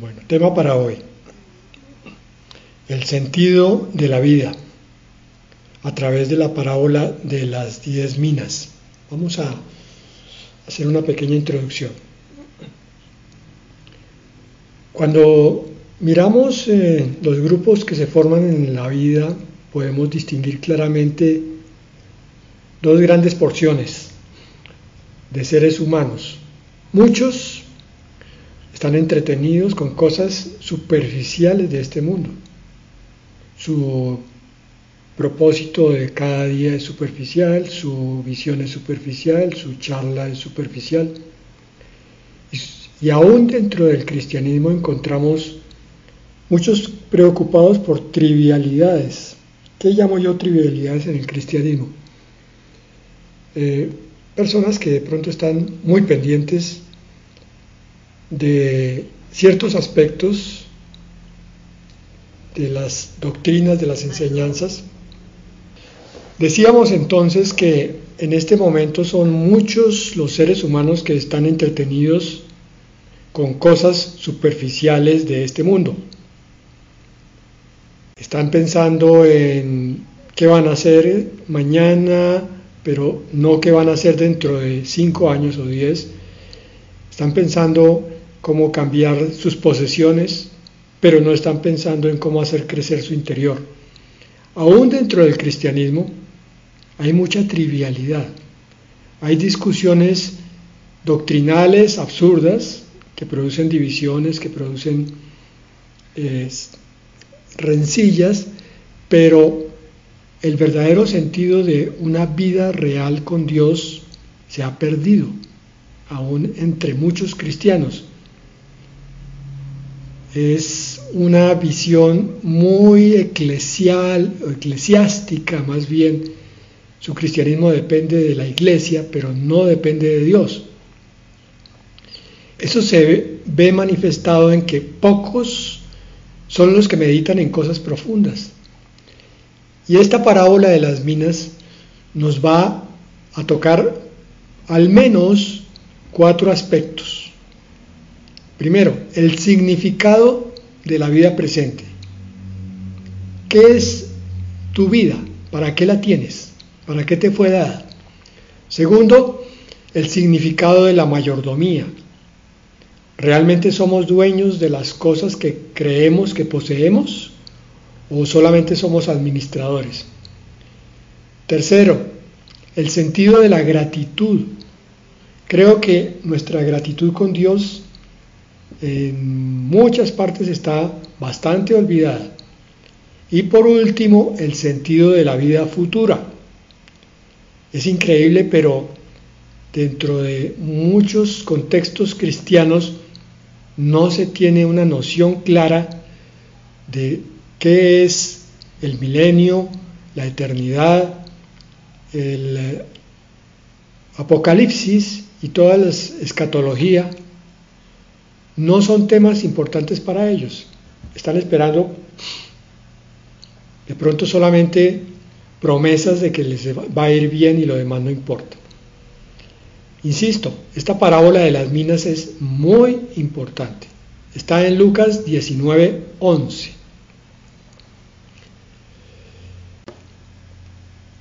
Bueno, tema para hoy: el sentido de la vida a través de la parábola de las 10 minas. Vamos a hacer una pequeña introducción. Cuando miramos los grupos que se forman en la vida, podemos distinguir claramente dos grandes porciones de seres humanos. Muchos están entretenidos con cosas superficiales de este mundo. Su propósito de cada día es superficial, su visión es superficial, su charla es superficial. Y aún dentro del cristianismo encontramos muchos preocupados por trivialidades. ¿Qué llamo yo trivialidades en el cristianismo? Personas que de pronto están muy pendientes de ciertos aspectos de las doctrinas, de las enseñanzas. Decíamos entonces que en este momento son muchos los seres humanos que están entretenidos con cosas superficiales de este mundo. Están pensando en qué van a hacer mañana, pero no qué van a hacer dentro de 5 años o 10. Están pensando cómo cambiar sus posesiones, pero no están pensando en cómo hacer crecer su interior. Aún dentro del cristianismo hay mucha trivialidad. Hay discusiones doctrinales absurdas que producen divisiones, que producen rencillas, pero el verdadero sentido de una vida real con Dios se ha perdido, aún entre muchos cristianos. Es una visión muy eclesiástica, más bien. Su cristianismo depende de la iglesia, pero no depende de Dios. Eso se ve manifestado en que pocos son los que meditan en cosas profundas. Y esta parábola de las minas nos va a tocar al menos 4 aspectos. Primero, el significado de la vida presente. ¿Qué es tu vida? ¿Para qué la tienes? ¿Para qué te fue dada? Segundo, el significado de la mayordomía. ¿Realmente somos dueños de las cosas que creemos que poseemos o solamente somos administradores? Tercero, el sentido de la gratitud. Creo que nuestra gratitud con Dios en muchas partes está bastante olvidada. Y por último, el sentido de la vida futura. Es increíble, pero dentro de muchos contextos cristianos no se tiene una noción clara de qué es el milenio, la eternidad, el apocalipsis y toda la escatología. No son temas importantes para ellos. Están esperando de pronto solamente promesas de que les va a ir bien y lo demás no importa. Insisto, esta parábola de las minas es muy importante. Está en Lucas 19:11.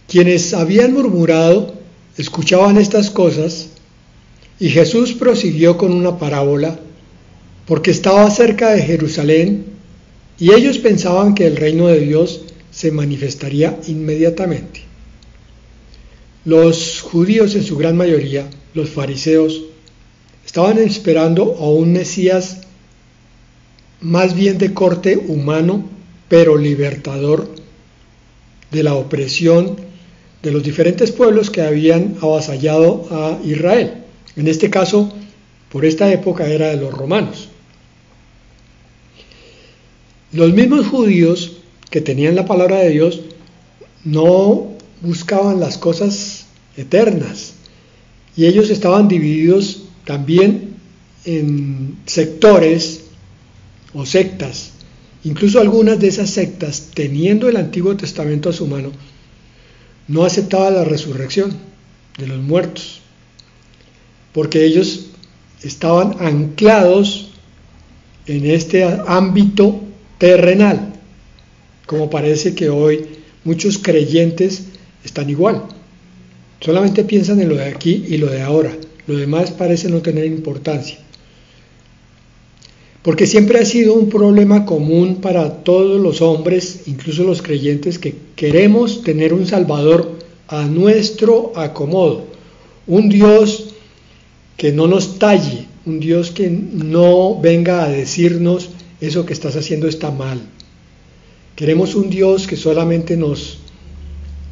Quienes habían murmurado escuchaban estas cosas, y Jesús prosiguió con una parábola, porque estaba cerca de Jerusalén, y ellos pensaban que el reino de Dios se manifestaría inmediatamente. Los judíos, en su gran mayoría, los fariseos, estaban esperando a un Mesías más bien de corte humano, pero libertador de la opresión de los diferentes pueblos que habían avasallado a Israel. En este caso, por esta época era de los romanos. Los mismos judíos que tenían la palabra de Dios no buscaban las cosas eternas, y ellos estaban divididos también en sectores o sectas. Incluso algunas de esas sectas, teniendo el Antiguo Testamento a su mano, no aceptaban la resurrección de los muertos, porque ellos estaban anclados en este ámbito terrenal, como parece que hoy muchos creyentes están igual. Solamente piensan en lo de aquí y lo de ahora. Lo demás parece no tener importancia. Porque siempre ha sido un problema común para todos los hombres, incluso los creyentes, que queremos tener un Salvador a nuestro acomodo. Un Dios que no nos talle, un Dios que no venga a decirnos eso que estás haciendo está mal. Queremos un Dios que solamente nos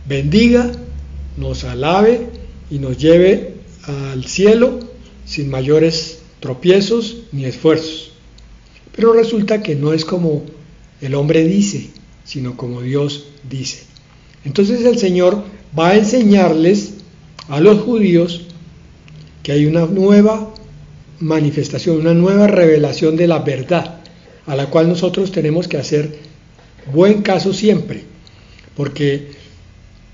bendiga, nos alabe y nos lleve al cielo sin mayores tropiezos ni esfuerzos. Pero resulta que no es como el hombre dice, sino como Dios dice. Entonces el Señor va a enseñarles a los judíos que hay una nueva manifestación, una nueva revelación de la verdad, a la cual nosotros tenemos que hacer buen caso siempre, porque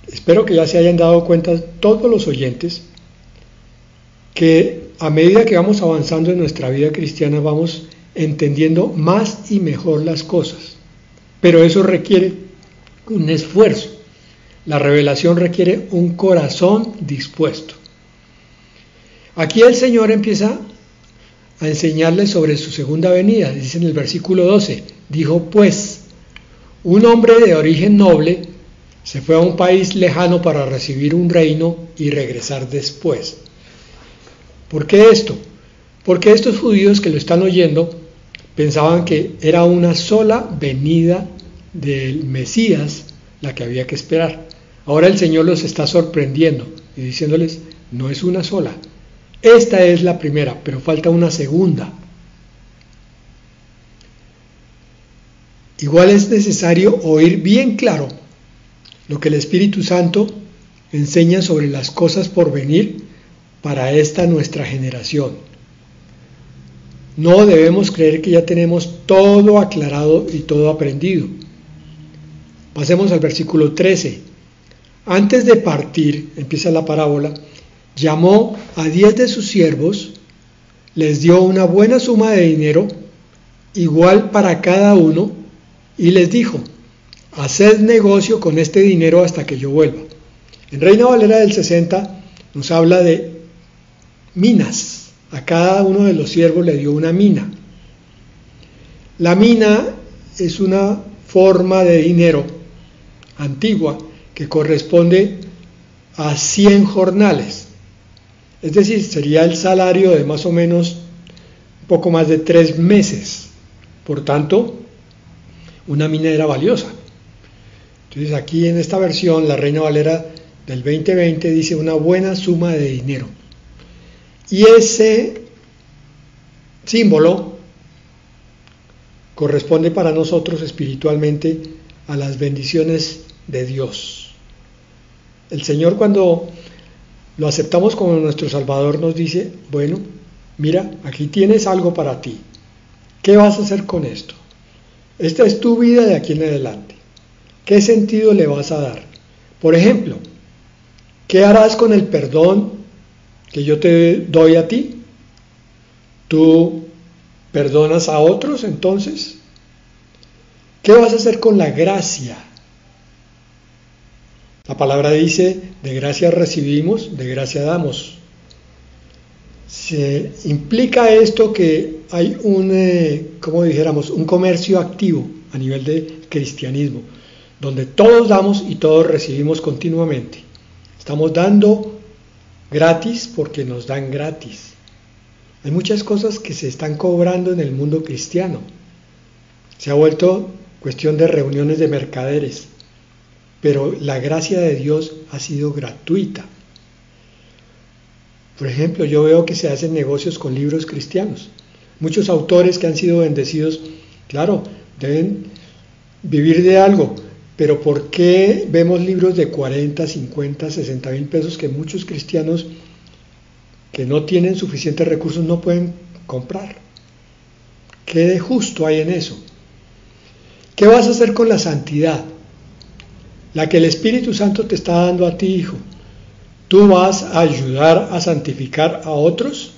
espero que ya se hayan dado cuenta todos los oyentes que a medida que vamos avanzando en nuestra vida cristiana vamos entendiendo más y mejor las cosas, pero eso requiere un esfuerzo. La revelación requiere un corazón dispuesto. Aquí el Señor empieza a enseñarles sobre su segunda venida. Dice en el versículo 12, dijo pues, un hombre de origen noble se fue a un país lejano para recibir un reino y regresar después. ¿Por qué esto? Porque estos judíos que lo están oyendo pensaban que era una sola venida del Mesías la que había que esperar. Ahora el Señor los está sorprendiendo y diciéndoles, no es una sola. Esta es la primera, pero falta una segunda. Igual es necesario oír bien claro lo que el Espíritu Santo enseña sobre las cosas por venir para esta nuestra generación. No debemos creer que ya tenemos todo aclarado y todo aprendido. Pasemos al versículo 13. Antes de partir, empieza la parábola, llamó a 10 de sus siervos, les dio una buena suma de dinero, igual para cada uno, y les dijo, haced negocio con este dinero hasta que yo vuelva. En Reina Valera del 60 nos habla de minas. A cada uno de los siervos le dio una mina. La mina es una forma de dinero antigua que corresponde a 100 jornales. Es decir, sería el salario de más o menos un poco más de 3 meses. Por tanto, una mina era valiosa. Entonces aquí en esta versión, la Reina Valera del 2020 dice una buena suma de dinero. Y ese símbolo corresponde para nosotros espiritualmente a las bendiciones de Dios. El Señor, cuando lo aceptamos como nuestro Salvador, nos dice, bueno, mira, aquí tienes algo para ti. ¿Qué vas a hacer con esto? Esta es tu vida de aquí en adelante. ¿Qué sentido le vas a dar? Por ejemplo, ¿qué harás con el perdón que yo te doy a ti? ¿Tú perdonas a otros entonces? ¿Qué vas a hacer con la gracia? La palabra dice, de gracia recibimos, de gracia damos. Se implica esto que hay un comercio activo a nivel de cristianismo, donde todos damos y todos recibimos continuamente. Estamos dando gratis porque nos dan gratis. Hay muchas cosas que se están cobrando en el mundo cristiano. Se ha vuelto cuestión de reuniones de mercaderes, pero la gracia de Dios ha sido gratuita. Por ejemplo, yo veo que se hacen negocios con libros cristianos. Muchos autores que han sido bendecidos, claro, deben vivir de algo, pero ¿por qué vemos libros de 40, 50, 60 mil pesos que muchos cristianos que no tienen suficientes recursos no pueden comprar? ¿Qué de justo hay en eso? ¿Qué vas a hacer con la santidad? La que el Espíritu Santo te está dando a ti, hijo. ¿Tú vas a ayudar a santificar a otros?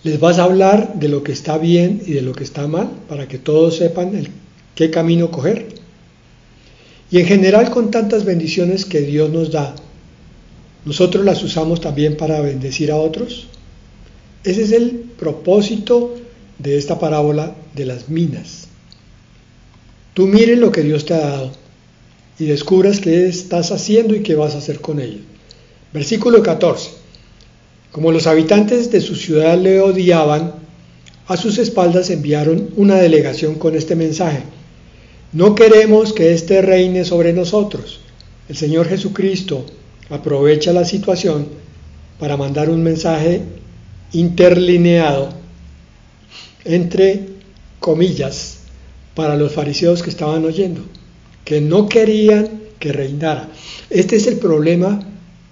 Les vas a hablar de lo que está bien y de lo que está mal, para que todos sepan qué camino coger. Y en general, con tantas bendiciones que Dios nos da, ¿nosotros las usamos también para bendecir a otros? Ese es el propósito de esta parábola de las minas. Tú mires lo que Dios te ha dado y descubras qué estás haciendo y qué vas a hacer con ello. Versículo 14. Como los habitantes de su ciudad le odiaban, a sus espaldas enviaron una delegación con este mensaje: no queremos que éste reine sobre nosotros. El Señor Jesucristo aprovecha la situación para mandar un mensaje interlineado, entre comillas, para los fariseos que estaban oyendo, que no querían que reinara. Este es el problema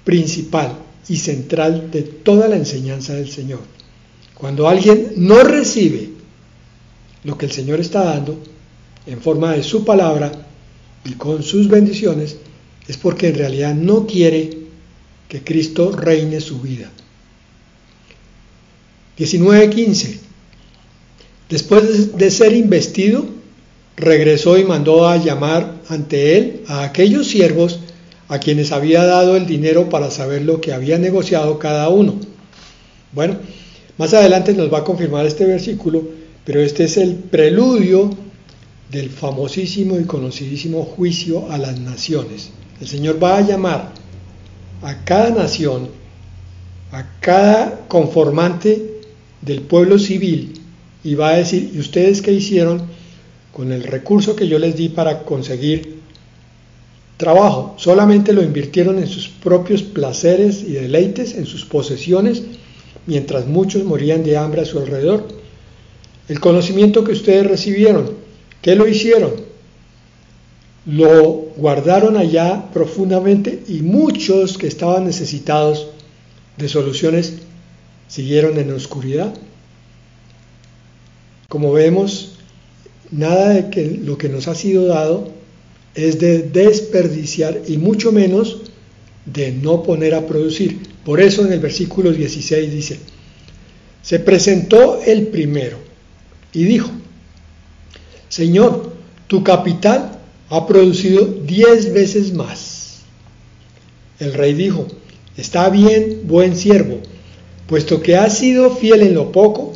principal y central de toda la enseñanza del Señor. Cuando alguien no recibe lo que el Señor está dando en forma de su palabra y con sus bendiciones, es porque en realidad no quiere que Cristo reine su vida. 19:15. Después de ser investido, regresó y mandó a llamar ante él a aquellos siervos a quienes había dado el dinero para saber lo que había negociado cada uno. Bueno, más adelante nos va a confirmar este versículo, pero este es el preludio del famosísimo y conocidísimo juicio a las naciones. El Señor va a llamar a cada nación, a cada conformante del pueblo civil, y va a decir: ¿y ustedes qué hicieron con el recurso que yo les di para conseguir trabajo? Solamente lo invirtieron en sus propios placeres y deleites, en sus posesiones, mientras muchos morían de hambre a su alrededor. El conocimiento que ustedes recibieron, ¿qué lo hicieron? Lo guardaron allá profundamente, y muchos que estaban necesitados de soluciones siguieron en la oscuridad. Como vemos, nada de que lo que nos ha sido dado es de desperdiciar, y mucho menos de no poner a producir. Por eso en el versículo 16 dice: se presentó el primero y dijo: Señor, tu capital ha producido 10 veces más. El rey dijo: está bien, buen siervo, puesto que has sido fiel en lo poco,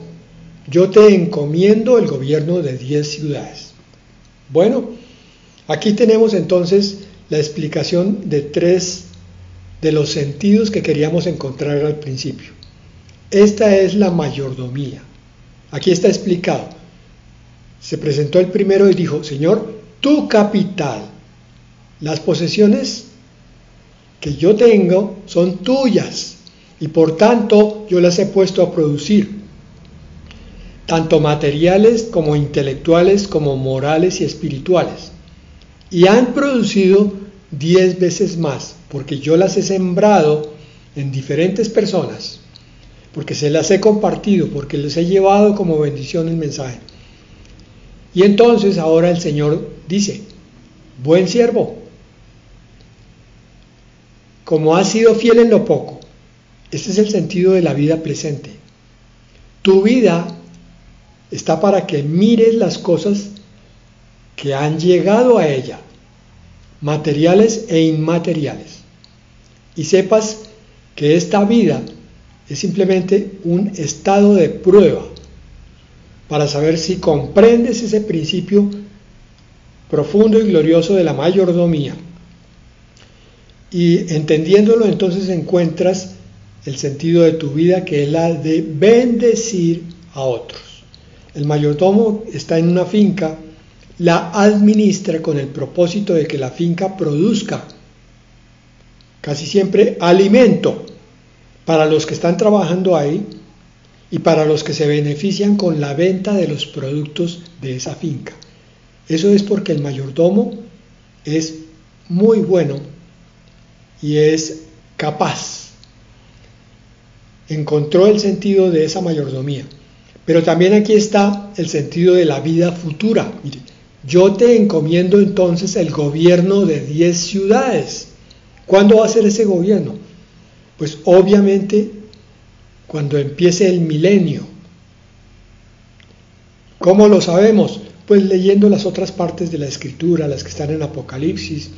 yo te encomiendo el gobierno de 10 ciudades. Bueno, aquí tenemos entonces la explicación de 3 de los sentidos que queríamos encontrar al principio. Esta es la mayordomía. Aquí está explicado. Se presentó el primero y dijo: Señor, tu capital, las posesiones que yo tengo son tuyas, y por tanto yo las he puesto a producir, tanto materiales como intelectuales, como morales y espirituales, y han producido 10 veces más, porque yo las he sembrado en diferentes personas, porque se las he compartido, porque les he llevado como bendición el mensaje. Y entonces ahora el Señor dice: buen siervo, como has sido fiel en lo poco. Este es el sentido de la vida presente. Tu vida está para que mires las cosas que han llegado a ella, materiales e inmateriales, y sepas que esta vida es simplemente un estado de prueba para saber si comprendes ese principio profundo y glorioso de la mayordomía. Y entendiéndolo, entonces encuentras el sentido de tu vida, que es la de bendecir a otros. El mayordomo está en una finca, la administra con el propósito de que la finca produzca casi siempre alimento para los que están trabajando ahí y para los que se benefician con la venta de los productos de esa finca. Eso es porque el mayordomo es muy bueno y es capaz. Encontró el sentido de esa mayordomía. Pero también aquí está el sentido de la vida futura. Mire, yo te encomiendo entonces el gobierno de 10 ciudades. ¿Cuándo va a ser ese gobierno? Pues obviamente cuando empiece el milenio, ¿Cómo lo sabemos? Pues leyendo las otras partes de la Escritura, las que están en Apocalipsis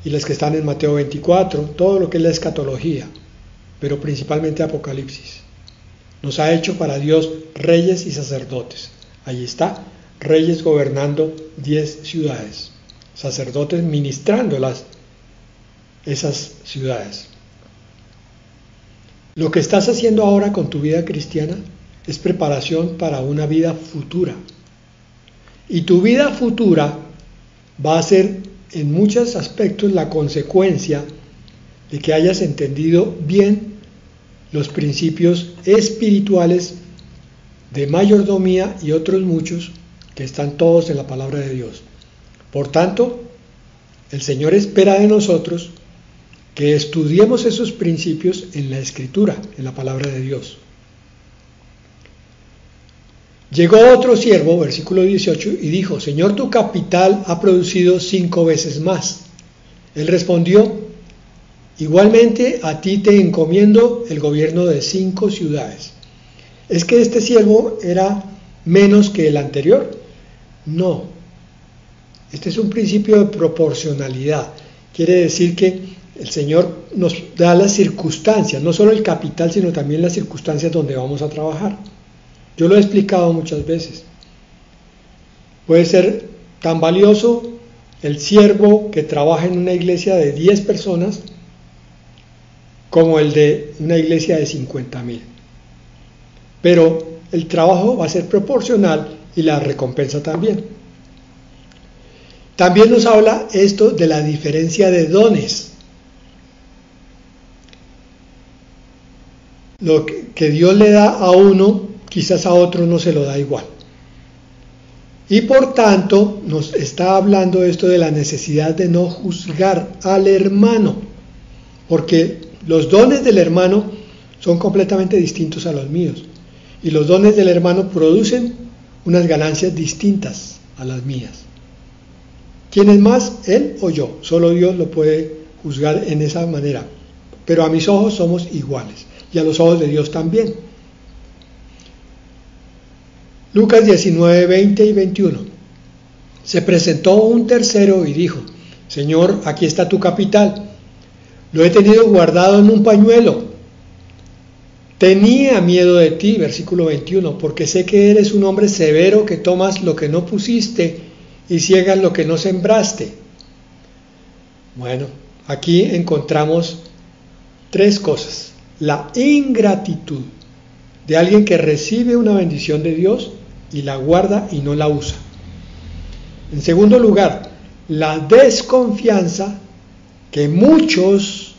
y las que están en Mateo 24, todo lo que es la escatología, pero principalmente Apocalipsis. Nos ha hecho para Dios reyes y sacerdotes. Ahí está, reyes gobernando 10 ciudades, sacerdotes ministrando esas ciudades. Lo que estás haciendo ahora con tu vida cristiana es preparación para una vida futura. Y tu vida futura va a ser en muchos aspectos la consecuencia de que hayas entendido bien los principios espirituales de mayordomía y otros muchos que están todos en la palabra de Dios. Por tanto, el Señor espera de nosotros que estudiemos esos principios en la Escritura, en la palabra de Dios. Llegó otro siervo, versículo 18, y dijo: Señor, tu capital ha producido 5 veces más. Él respondió: igualmente a ti te encomiendo el gobierno de 5 ciudades. ¿Es que este siervo era menos que el anterior? No. Este es un principio de proporcionalidad. Quiere decir que el Señor nos da las circunstancias, no solo el capital, sino también las circunstancias donde vamos a trabajar. Yo lo he explicado muchas veces. Puede ser tan valioso el siervo que trabaja en una iglesia de 10 personas como el de una iglesia de 50,000. Pero el trabajo va a ser proporcional y la recompensa también. También nos habla esto de la diferencia de dones. Lo que Dios le da a uno, quizás a otro no se lo da igual. Y por tanto nos está hablando esto de la necesidad de no juzgar al hermano, porque los dones del hermano son completamente distintos a los míos, y los dones del hermano producen unas ganancias distintas a las mías. ¿Quién es más, él o yo? Solo Dios lo puede juzgar en esa manera, pero a mis ojos somos iguales, y a los ojos de Dios también. Lucas 19, 20 y 21. Se presentó un tercero y dijo: Señor, aquí está tu capital. Lo he tenido guardado en un pañuelo. Tenía miedo de ti, versículo 21, porque sé que eres un hombre severo, que tomas lo que no pusiste y ciegas lo que no sembraste. Bueno, aquí encontramos 3 cosas. La ingratitud de alguien que recibe una bendición de Dios y la guarda y no la usa. En segundo lugar, la desconfianza que muchos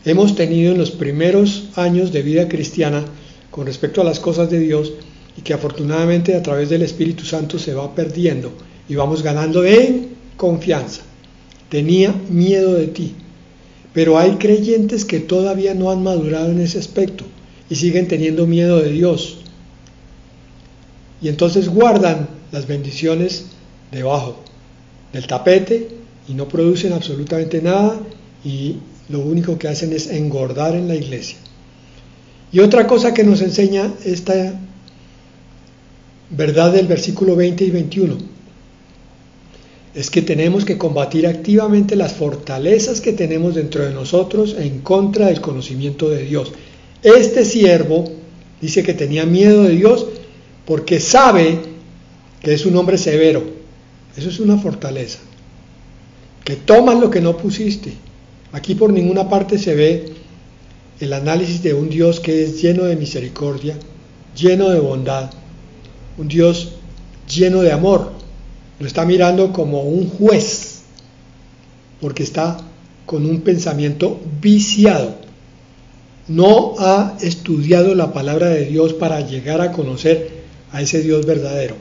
hemos tenido en los primeros años de vida cristiana con respecto a las cosas de Dios, y que afortunadamente a través del Espíritu Santo se va perdiendo y vamos ganando en confianza. Tenía miedo de ti. Pero hay creyentes que todavía no han madurado en ese aspecto y siguen teniendo miedo de Dios. Y entonces guardan las bendiciones debajo del tapete y no producen absolutamente nada, y lo único que hacen es engordar en la iglesia. Y otra cosa que nos enseña esta verdad del versículo 20 y 21 es que tenemos que combatir activamente las fortalezas que tenemos dentro de nosotros en contra del conocimiento de Dios. Este siervo dice que tenía miedo de Dios porque sabe que es un hombre severo. Eso es una fortaleza. Que tomas lo que no pusiste. Aquí por ninguna parte se ve el análisis de un Dios que es lleno de misericordia, lleno de bondad, un Dios lleno de amor. Lo está mirando como un juez, porque está con un pensamiento viciado. No ha estudiado la palabra de Dios para llegar a conocer a ese Dios verdadero.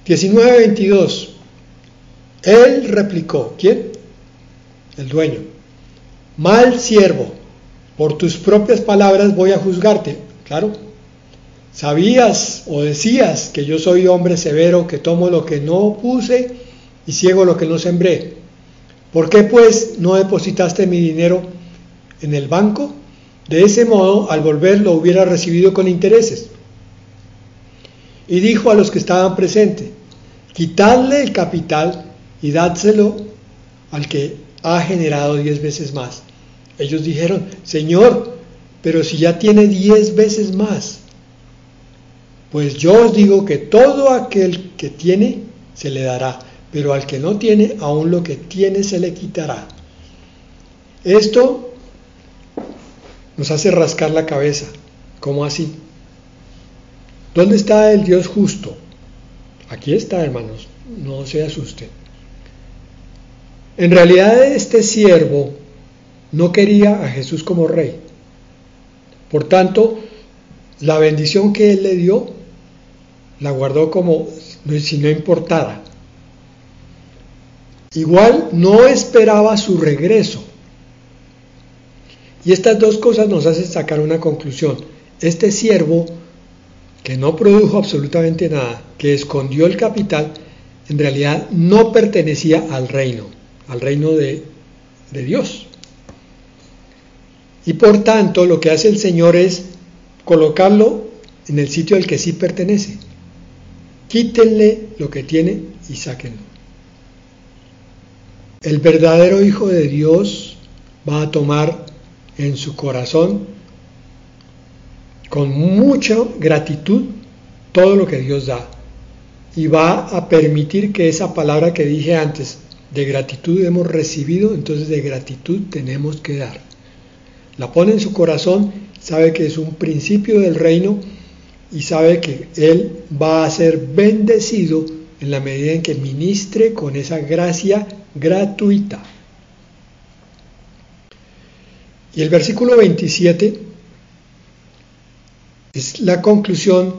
19:22. Él replicó, ¿quién? El dueño: mal siervo, por tus propias palabras voy a juzgarte. Claro. ¿Sabías o decías que yo soy hombre severo, que tomo lo que no puse y ciego lo que no sembré? ¿Por qué pues no depositaste mi dinero en el banco? De ese modo, al volver lo hubiera recibido con intereses. y dijo a los que estaban presentes: quitadle el capital y dádselo al que ha generado 10 veces más. Ellos dijeron: Señor, pero si ya tiene 10 veces más. Pues yo os digo que todo aquel que tiene se le dará, pero al que no tiene, aún lo que tiene se le quitará. Esto nos hace rascar la cabeza. ¿Cómo así? ¿Dónde está el Dios justo? Aquí está, hermanos, no se asusten. En realidad este siervo no quería a Jesús como rey. Por tanto, la bendición que él le dio, la guardó como si no importara. Igual no esperaba su regreso. Y estas dos cosas nos hacen sacar una conclusión. Este siervo, que no produjo absolutamente nada, que escondió el capital, en realidad no pertenecía al reino de Dios. Y por tanto, lo que hace el Señor es colocarlo en el sitio al que sí pertenece. Quítenle lo que tiene y sáquenlo. El verdadero Hijo de Dios va a tomar en su corazón con mucha gratitud todo lo que Dios da, y va a permitir que esa palabra que dije antes, de gratitud hemos recibido, entonces de gratitud tenemos que dar. La pone en su corazón, sabe que es un principio del reino y sabe que él va a ser bendecido en la medida en que ministre con esa gracia gratuita. Y el versículo 27 es la conclusión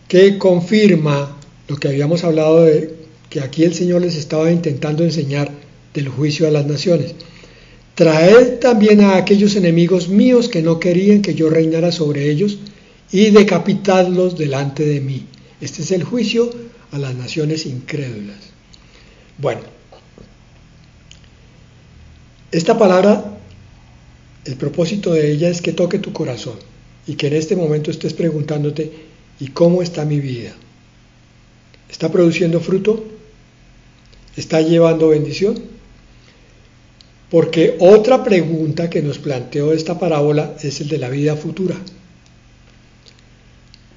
que confirma lo que habíamos hablado de que aquí el Señor les estaba intentando enseñar del juicio a las naciones. Traed también a aquellos enemigos míos que no querían que yo reinara sobre ellos y decapitadlos delante de mí. Este es el juicio a las naciones incrédulas. Bueno, esta palabra, el propósito de ella es que toque tu corazón y que en este momento estés preguntándote: ¿y cómo está mi vida? ¿Está produciendo fruto? ¿Está llevando bendición? Porque otra pregunta que nos planteó esta parábola es el de la vida futura.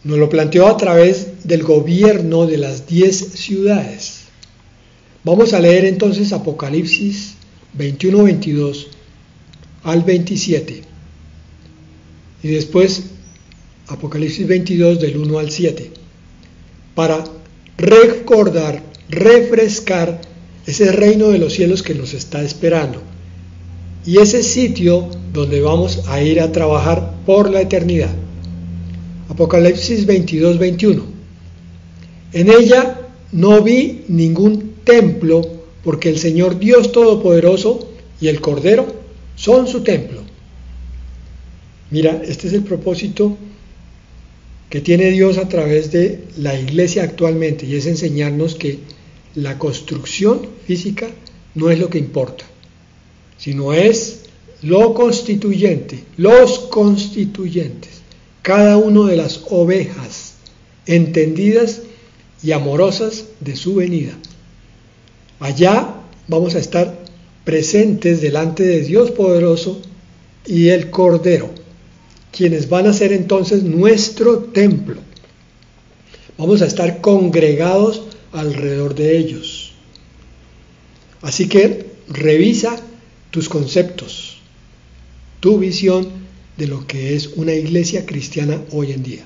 Nos lo planteó a través del gobierno de las 10 ciudades. Vamos a leer entonces Apocalipsis 21, 22 al 27. Y después Apocalipsis 22 del 1 al 7. Para recordar, refrescar ese reino de los cielos que nos está esperando. Y ese sitio donde vamos a ir a trabajar por la eternidad. Apocalipsis 22, 21. En ella no vi ningún templo, porque el Señor Dios Todopoderoso y el Cordero son su templo. Mira, este es el propósito que tiene Dios a través de la iglesia actualmente, y es enseñarnos que la construcción física no es lo que importa, sino es lo constituyente, los constituyentes, cada una de las ovejas entendidas y amorosas de su venida. Allá vamos a estar presentes delante de Dios poderoso y el Cordero, quienes van a ser entonces nuestro templo. Vamos a estar congregados alrededor de ellos. Así que revisa tus conceptos, tu visión de lo que es una iglesia cristiana hoy en día.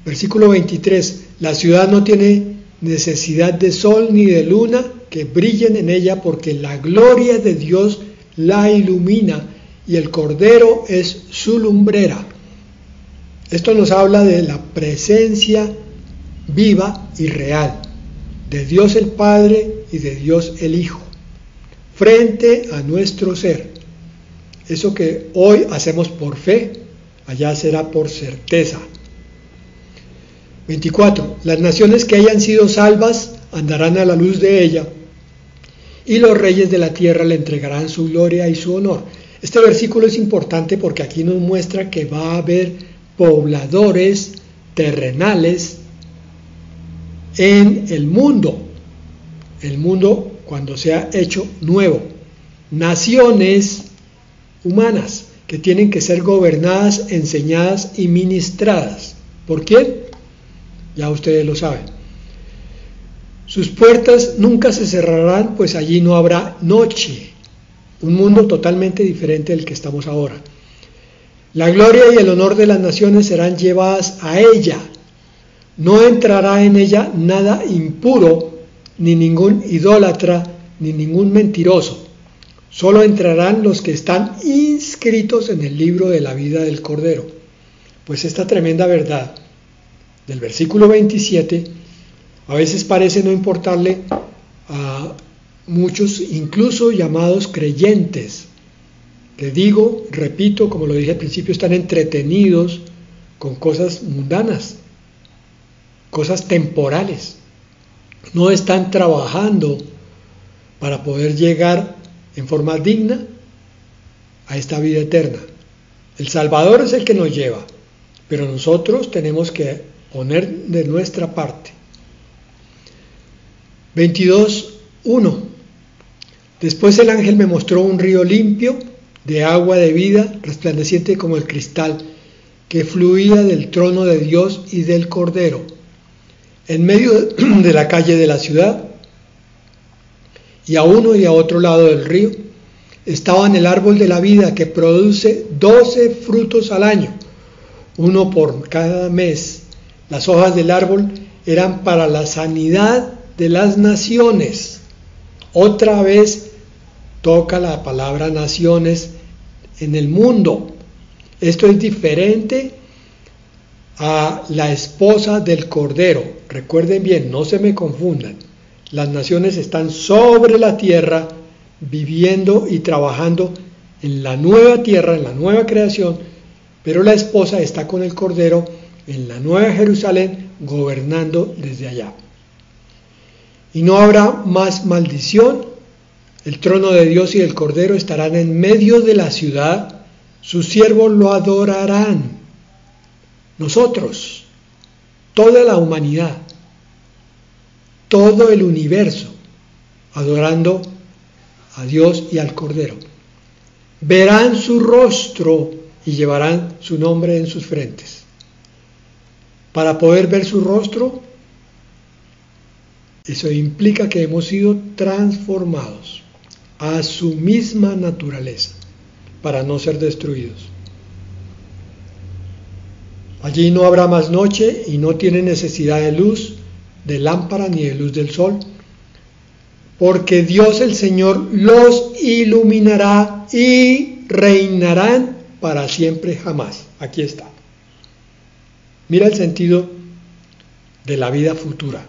Versículo 23. La ciudad no tiene necesidad de sol ni de luna que brillen en ella, porque la gloria de Dios la ilumina y el Cordero es su lumbrera. Esto nos habla de la presencia viva y real de Dios el Padre y de Dios el Hijo frente a nuestro ser. Eso que hoy hacemos por fe, allá será por certeza. 24. Las naciones que hayan sido salvas andarán a la luz de ella, y los reyes de la tierra le entregarán su gloria y su honor. Este versículo es importante porque aquí nos muestra que va a haber pobladores terrenales en el mundo cuando sea hecho nuevo, naciones humanas que tienen que ser gobernadas, enseñadas y ministradas. ¿Por quién? Ya ustedes lo saben. Sus puertas nunca se cerrarán, pues allí no habrá noche. Un mundo totalmente diferente del que estamos ahora. La gloria y el honor de las naciones serán llevadas a ella. No entrará en ella nada impuro, ni ningún idólatra, ni ningún mentiroso. Solo entrarán los que están inscritos en el libro de la vida del Cordero. Pues esta tremenda verdad del versículo 27 a veces parece no importarle a muchos, incluso llamados creyentes, que digo, repito, como lo dije al principio, están entretenidos con cosas mundanas, cosas temporales. No están trabajando para poder llegar en forma digna a esta vida eterna. El Salvador es el que nos lleva, pero nosotros tenemos que poner de nuestra parte. 22:1. Después el ángel me mostró un río limpio de agua de vida, resplandeciente como el cristal, que fluía del trono de Dios y del Cordero. En medio de la calle de la ciudad, y a uno y a otro lado del río, estaban el árbol de la vida, que produce 12 frutos al año, uno por cada mes. Las hojas del árbol eran para la sanidad de las naciones. Otra vez toca la palabra naciones en el mundo. Esto es diferente a la esposa del Cordero. Recuerden bien, no se me confundan. Las naciones están sobre la tierra, viviendo y trabajando en la nueva tierra, en la nueva creación, pero la esposa está con el Cordero en la nueva Jerusalén, gobernando desde allá. Y no habrá más maldición. El trono de Dios y del Cordero estarán en medio de la ciudad. Sus siervos lo adorarán. Nosotros, toda la humanidad, todo el universo, adorando a Dios y al Cordero. Verán su rostro y llevarán su nombre en sus frentes. Para poder ver su rostro, eso implica que hemos sido transformados a su misma naturaleza para no ser destruidos. Allí no habrá más noche y no tienen necesidad de luz, de lámpara ni de luz del sol, porque Dios el Señor los iluminará y reinarán para siempre jamás. Aquí está. Mira el sentido de la vida futura.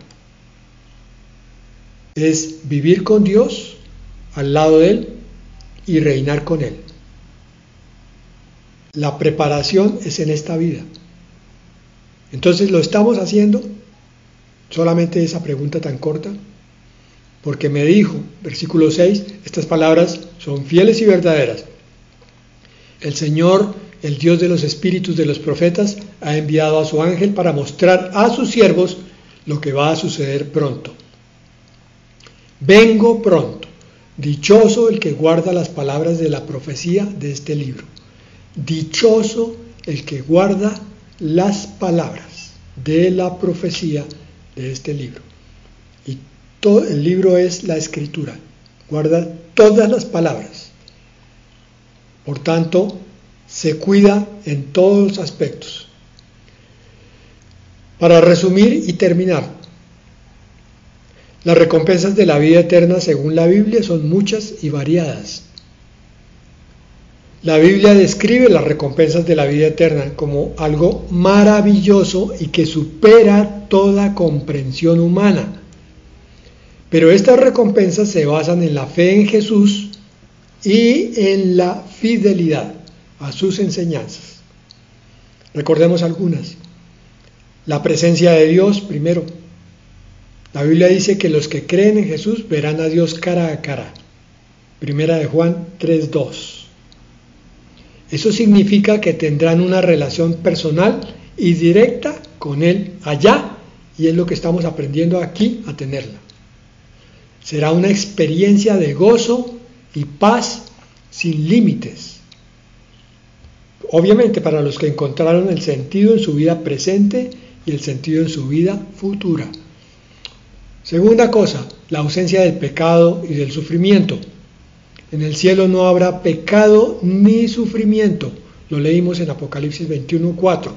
Es vivir con Dios, al lado de Él, y reinar con Él. La preparación es en esta vida. Entonces, ¿lo estamos haciendo? Solamente esa pregunta tan corta. Porque me dijo, versículo 6, estas palabras son fieles y verdaderas. El Señor, el Dios de los espíritus de los profetas, ha enviado a su ángel para mostrar a sus siervos lo que va a suceder pronto. Vengo pronto. Dichoso el que guarda las palabras de la profecía de este libro. Dichoso el que guarda las palabras de la profecía de este libro. Y todo el libro es la escritura. Guarda todas las palabras. Por tanto, se cuida en todos los aspectos. Para resumir y terminar, las recompensas de la vida eterna según la Biblia son muchas y variadas. La Biblia describe las recompensas de la vida eterna como algo maravilloso y que supera toda comprensión humana. Pero estas recompensas se basan en la fe en Jesús y en la fidelidad a sus enseñanzas. Recordemos algunas. La presencia de Dios, primero. La Biblia dice que los que creen en Jesús verán a Dios cara a cara. Primera de Juan 3:2. Eso significa que tendrán una relación personal y directa con Él allá y es lo que estamos aprendiendo aquí a tenerla. Será una experiencia de gozo y paz sin límites. Obviamente para los que encontraron el sentido en su vida presente y el sentido en su vida futura. Segunda cosa, la ausencia del pecado y del sufrimiento. En el cielo no habrá pecado ni sufrimiento. Lo leímos en Apocalipsis 21:4.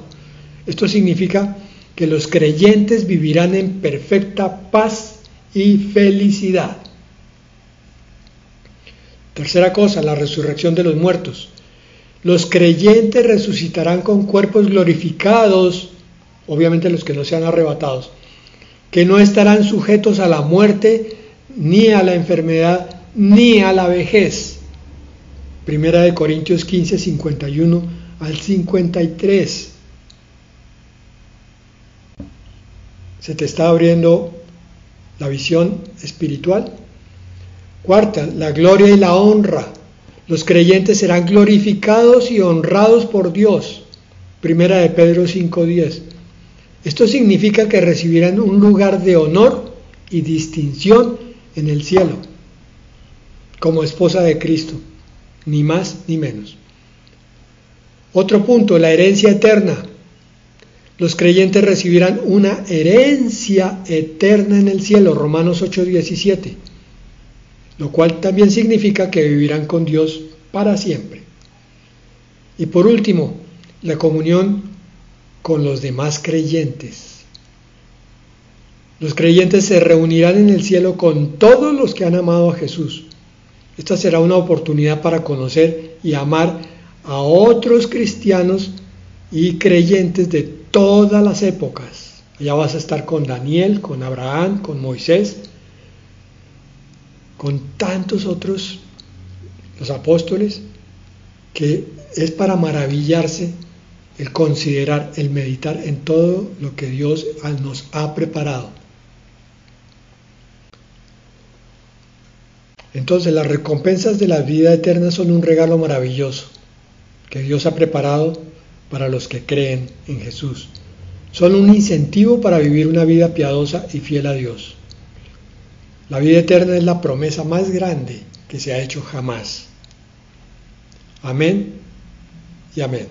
Esto significa que los creyentes vivirán en perfecta paz y felicidad. Tercera cosa, la resurrección de los muertos. Los creyentes resucitarán con cuerpos glorificados, obviamente los que no sean arrebatados, que no estarán sujetos a la muerte, ni a la enfermedad, ni a la vejez. Primera de Corintios 15, 51 al 53. ¿Se te está abriendo la visión espiritual? Cuarta, la gloria y la honra. Los creyentes serán glorificados y honrados por Dios. Primera de Pedro 5:10. Esto significa que recibirán un lugar de honor y distinción en el cielo, como esposa de Cristo, ni más ni menos. Otro punto, la herencia eterna. Los creyentes recibirán una herencia eterna en el cielo, Romanos 8:17, lo cual también significa que vivirán con Dios para siempre. Y por último, la comunión con los demás creyentes. Los creyentes se reunirán en el cielo con todos los que han amado a Jesús. Esta será una oportunidad para conocer y amar a otros cristianos y creyentes de todas las épocas. Allá vas a estar con Daniel, con Abraham, con Moisés, con tantos otros, los apóstoles, que es para maravillarse el considerar, el meditar en todo lo que Dios nos ha preparado. Entonces, las recompensas de la vida eterna son un regalo maravilloso que Dios ha preparado para los que creen en Jesús. Son un incentivo para vivir una vida piadosa y fiel a Dios. La vida eterna es la promesa más grande que se ha hecho jamás. Amén y amén.